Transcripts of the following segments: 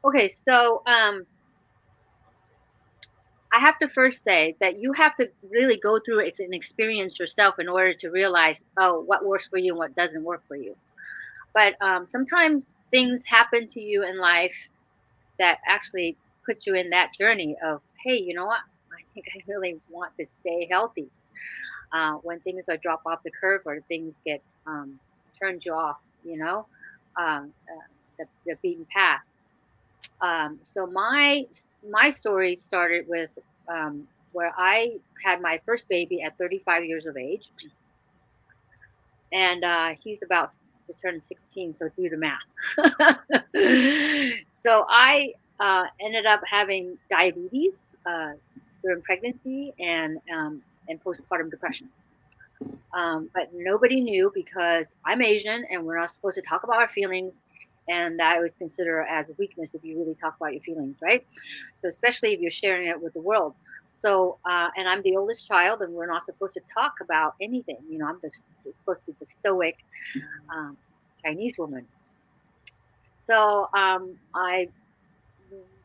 Okay, so I have to first say that you have to really go through it and experience yourself in order to realize, oh, what works for you and what doesn't work for you. But sometimes things happen to you in life that actually put you in that journey of, hey, you know what? I think I really want to stay healthy. When things are drop off the curve or things get turned you off, the beaten path. So my story started with where I had my first baby at 35 years of age, and he's about to turn 16. So do the math. So I ended up having diabetes during pregnancy and postpartum depression. But nobody knew because I'm Asian and we're not supposed to talk about our feelings. And that was considered as a weakness if you really talk about your feelings, right? So, especially if you're sharing it with the world. So, and I'm the oldest child, and we're not supposed to talk about anything. I'm supposed to be the stoic um, Chinese woman. So, my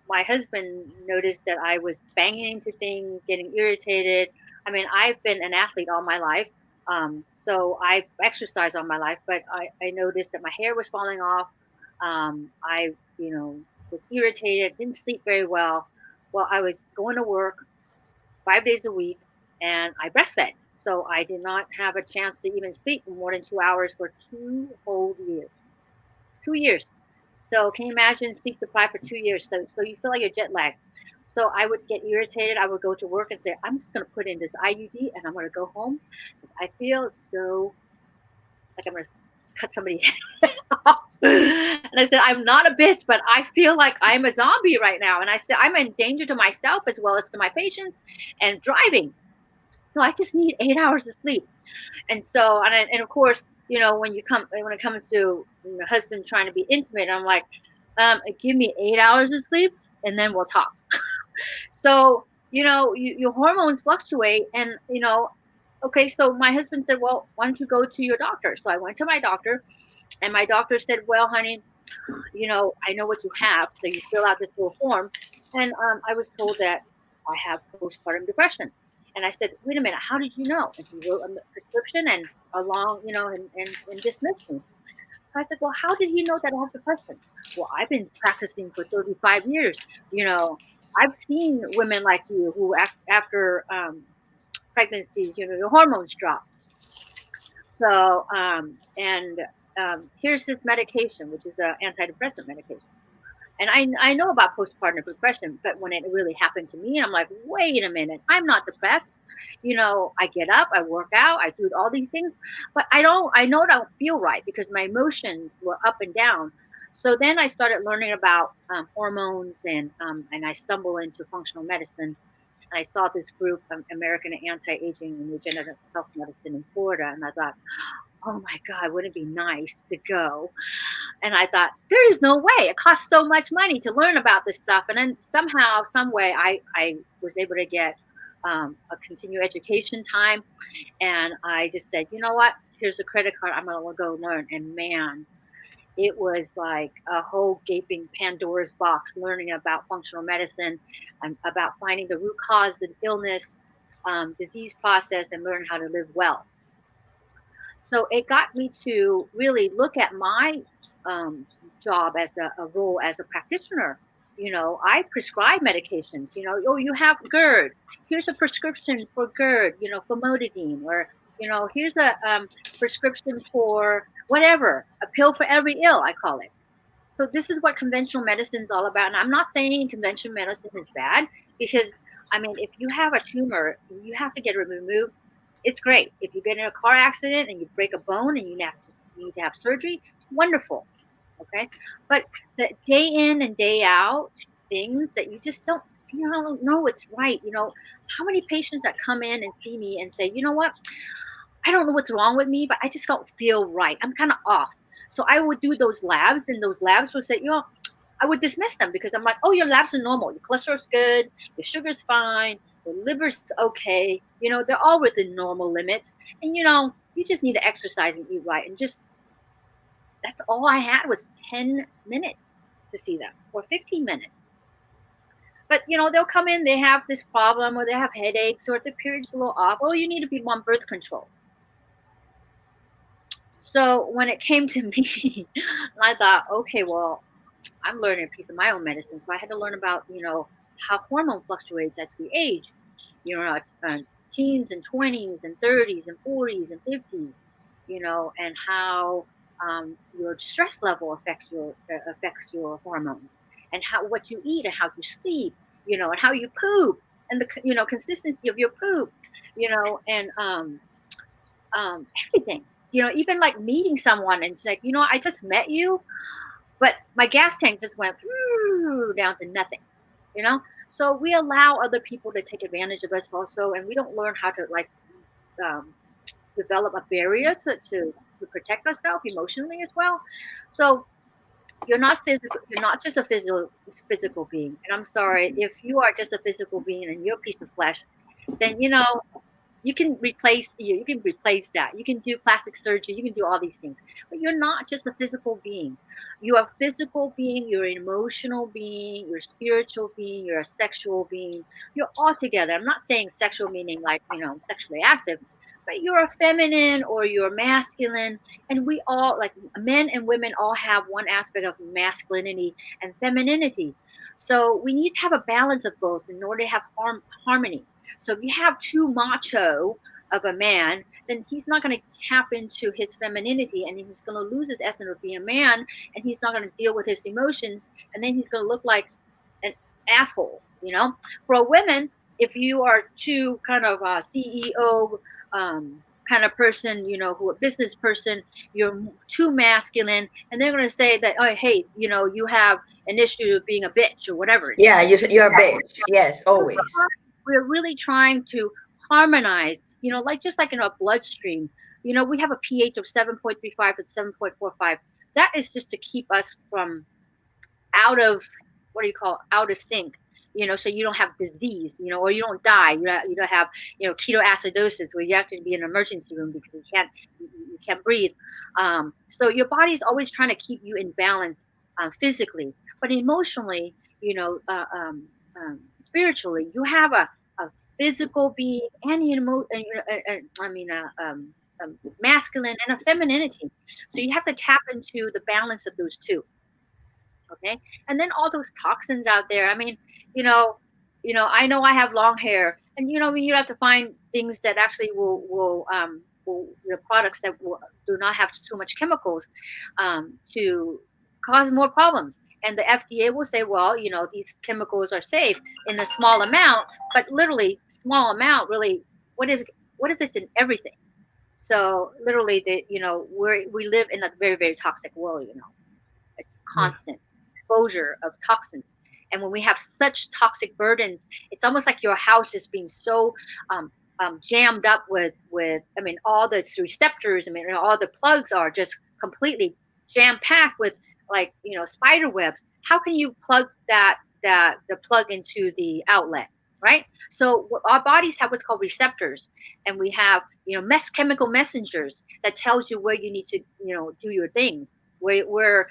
husband noticed that I was banging into things, getting irritated. I mean, I've been an athlete all my life. So I've exercised all my life, but I noticed that my hair was falling off. I was irritated, didn't sleep very well. Well, I was going to work 5 days a week and I breastfed. So I did not have a chance to even sleep for more than 2 hours for 2 whole years. 2 years. So can you imagine sleep deprived for 2 years? So you feel like you're jet lagged. So I would get irritated. I would go to work and say, I'm just going to put in this IUD and I'm going to go home. I feel so like I'm going to cut somebody off. And I said, I'm not a bitch, but I feel like I'm a zombie right now. And I said, I'm in danger to myself as well as to my patients and driving. So I just need 8 hours of sleep. And of course, when it comes to husband trying to be intimate, I'm like, give me 8 hours of sleep and then we'll talk. So your hormones fluctuate, and okay. So my husband said, well, why don't you go to your doctor? So I went to my doctor, and my doctor said, well, honey, I know what you have. So you fill out this little form, and I was told that I have postpartum depression. And I said, wait a minute, how did you know? And he wrote a prescription and along, and dismissed me. So I said, well, how did he know that I have depression? Well, I've been practicing for 35 years. You know, I've seen women like you who after pregnancies, your hormones drop. So, and here's this medication, which is an antidepressant medication. And I know about postpartum depression, but when it really happened to me, I'm like, wait a minute, I'm not depressed. I get up, I work out, I do all these things, but I know I don't feel right because my emotions were up and down. So then I started learning about hormones, and I stumbled into functional medicine. And I saw this group, American Anti-Aging and Regenerative Health Medicine in Florida, and I thought, oh my God, wouldn't it be nice to go? And I thought, there is no way. It costs so much money to learn about this stuff. And then somehow, some way, I was able to get a continuing education time. And I just said, you know what? Here's a credit card. I'm going to go learn. And man, it was like a whole gaping Pandora's box learning about functional medicine and about finding the root cause of illness, disease process, and learn how to live well. So it got me to really look at my um, job as a role as a practitioner. I prescribe medications. Oh, you have GERD. Here's a prescription for GERD. Famotidine, or here's a prescription for whatever, a pill for every ill. I call it. So this is what conventional medicine is all about. And I'm not saying conventional medicine is bad because, I mean, if you have a tumor, you have to get it removed. It's great. If you get in a car accident and you break a bone and you need to have surgery, wonderful. Okay. But the day in and day out things that you don't know what's right. How many patients that come in and see me and say, you know what? I don't know what's wrong with me, but I just don't feel right. I'm kind of off. So I would do those labs, and those labs would say, I would dismiss them because I'm like, oh, your labs are normal. Your cholesterol's good. Your sugar's fine. Your liver's okay. They're all within normal limits. And, you just need to exercise and eat right. And just, that's all I had was 10 minutes. to see them, or 15 minutes. But they'll come in, they have this problem, or they have headaches, or the period's a little off. Oh, you need to be on birth control. So when it came to me, I thought, okay, well, I'm learning a piece of my own medicine. So I had to learn about, how hormone fluctuates as we age, teens and 20s and 30s and 40s and 50s, and how your stress level affects your hormones, and how what you eat and how you sleep, and how you poop, and the consistency of your poop, and everything. Even like meeting someone and it's like, I just met you, but my gas tank just went down to nothing, So we allow other people to take advantage of us also, and we don't learn how to um, develop a barrier to protect ourselves emotionally as well. So you're not physical. You're not just a physical being. And I'm sorry if you are just a physical being and you're a piece of flesh, then you can replace that. You can do plastic surgery. You can do all these things. But you're not just a physical being. You're a physical being. You're an emotional being. You're a spiritual being. You're a sexual being. You're all together. I'm not saying sexual meaning like, sexually active, but you're a feminine or you're masculine. And we all, like men and women, all have one aspect of masculinity and femininity. So we need to have a balance of both in order to have harmony. So if you have too macho of a man, then he's not going to tap into his femininity, and he's going to lose his essence of being a man, and he's not going to deal with his emotions, and then he's going to look like an asshole. For a woman, if you are too kind of a CEO kind of person, who a business person, you're too masculine, and they're going to say that, oh, hey, you have an issue of being a bitch or whatever it is. Yeah, you're a bitch. Yes, always. We're really trying to harmonize, just like in our bloodstream. We have a pH of 7.35 to 7.45. That is just to keep us from out of, what do you call, out of sync, so you don't have disease, or you don't die. You don't have, ketoacidosis where you have to be in an emergency room because you can't breathe. So your body is always trying to keep you in balance physically, but emotionally, spiritually, you have a physical being and masculine and a femininity. So you have to tap into the balance of those two. Okay. And then all those toxins out there. I mean, I know I have long hair, and you have to find things that actually will products that do not have too much chemicals to cause more problems. And the FDA will say, well, these chemicals are safe in a small amount, but literally small amount really, what if it's in everything? So literally we live in a very, very toxic world. It's constant exposure of toxins. And when we have such toxic burdens, it's almost like your house is being so jammed up with all the receptors. All the plugs are just completely jam packed with, like, spider webs. How can you plug the plug into the outlet, right? So our bodies have what's called receptors, and we have chemical messengers that tells you where you need to do your things. Where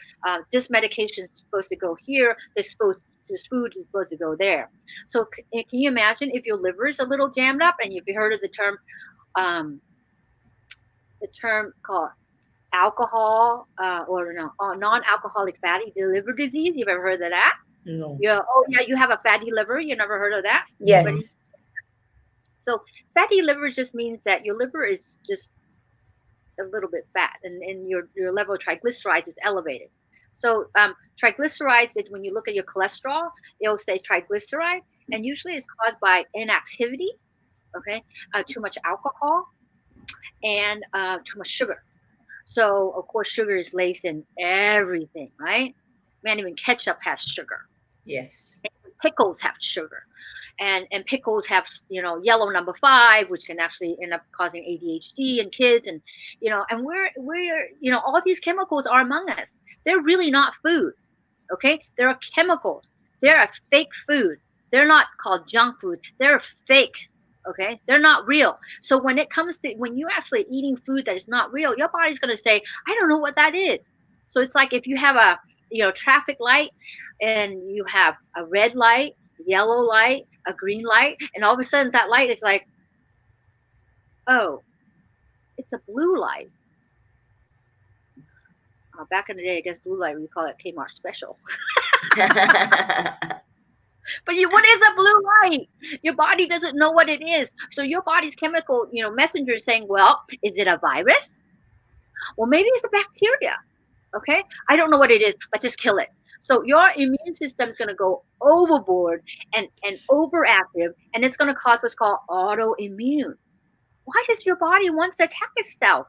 this medication is supposed to go here, this food is supposed to go there. So can you imagine if your liver is a little jammed up? And if you heard of the term called alcohol or no, non-alcoholic fatty liver disease? You've ever heard of that? No. Yeah. Oh yeah, you have a fatty liver. You never heard of that? Yes. So fatty liver just means that your liver is just a little bit fat, and your level of triglycerides is elevated. So triglycerides is when you look at your cholesterol, it'll say triglyceride, and usually it's caused by inactivity, okay, too much alcohol, and too much sugar. So of course sugar is laced in everything, right? Man, even ketchup has sugar. Yes. Pickles have sugar. And pickles have yellow number 5, which can actually end up causing ADHD in kids, and and we're all these chemicals are among us. They're really not food, okay? They're chemicals. They're a fake food. They're not called junk food. They're fake, okay? They're not real. So when it comes to when you actually eating food that is not real, your body's going to say, I don't know what that is. So it's like if you have traffic light, and you have a red light, yellow light, a green light, and all of a sudden that light is like, oh, it's a blue light. Back in the day, I guess blue light, we call it Kmart special. But what is a blue light? Your body doesn't know what it is. So your body's chemical, messenger is saying, well, is it a virus? Well, maybe it's a bacteria. Okay. I don't know what it is, but just kill it. So your immune system is going to go overboard and overactive, and it's going to cause what's called autoimmune. Why does your body want to attack itself?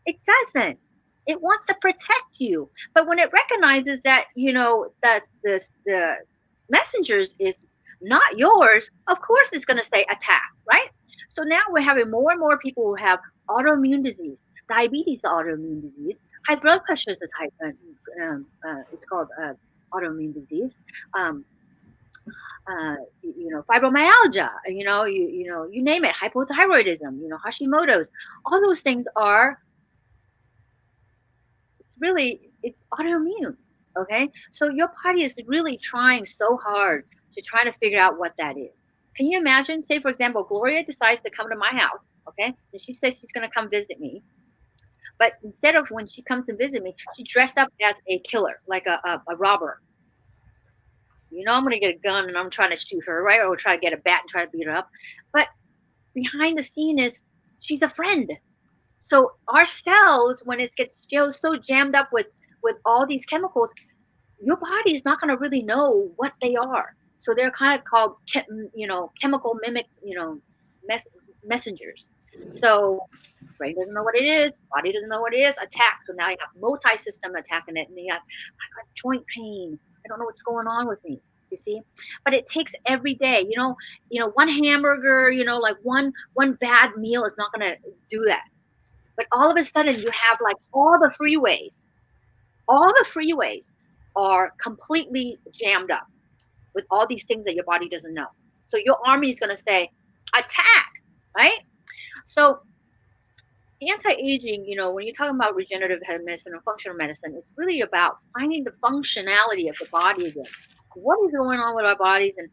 It doesn't. It wants to protect you. But when it recognizes that, that the messengers is not yours, of course it's going to say attack, right? So now we're having more and more people who have autoimmune disease. Diabetes is autoimmune disease. High blood pressure is it's called autoimmune disease. Fibromyalgia, you name it, hypothyroidism, Hashimoto's, all those things are, it's autoimmune. Okay. So your body is really trying so hard to try to figure out what that is. Can you imagine, say, for example, Gloria decides to come to my house. Okay. And she says she's going to come visit me. But instead of when she comes to visit me, she dressed up as a killer, like a robber. I'm going to get a gun and I'm trying to shoot her, right? Or try to get a bat and try to beat her up. But behind the scene is she's a friend. So our cells, when it gets so jammed up with all these chemicals, your body is not going to really know what they are. So they're kind of called, chemical mimic, messengers. So brain doesn't know what it is, body doesn't know what it is, attack. So now you have multi-system attacking it, and you have, I got joint pain. I don't know what's going on with me. You see, but it takes every day. One hamburger, like one bad meal is not going to do that. But all of a sudden, you have like all the freeways are completely jammed up with all these things that your body doesn't know. So your army is going to say, attack, right? So anti-aging, when you're talking about regenerative medicine or functional medicine, it's really about finding the functionality of the body again. What is going on with our bodies, and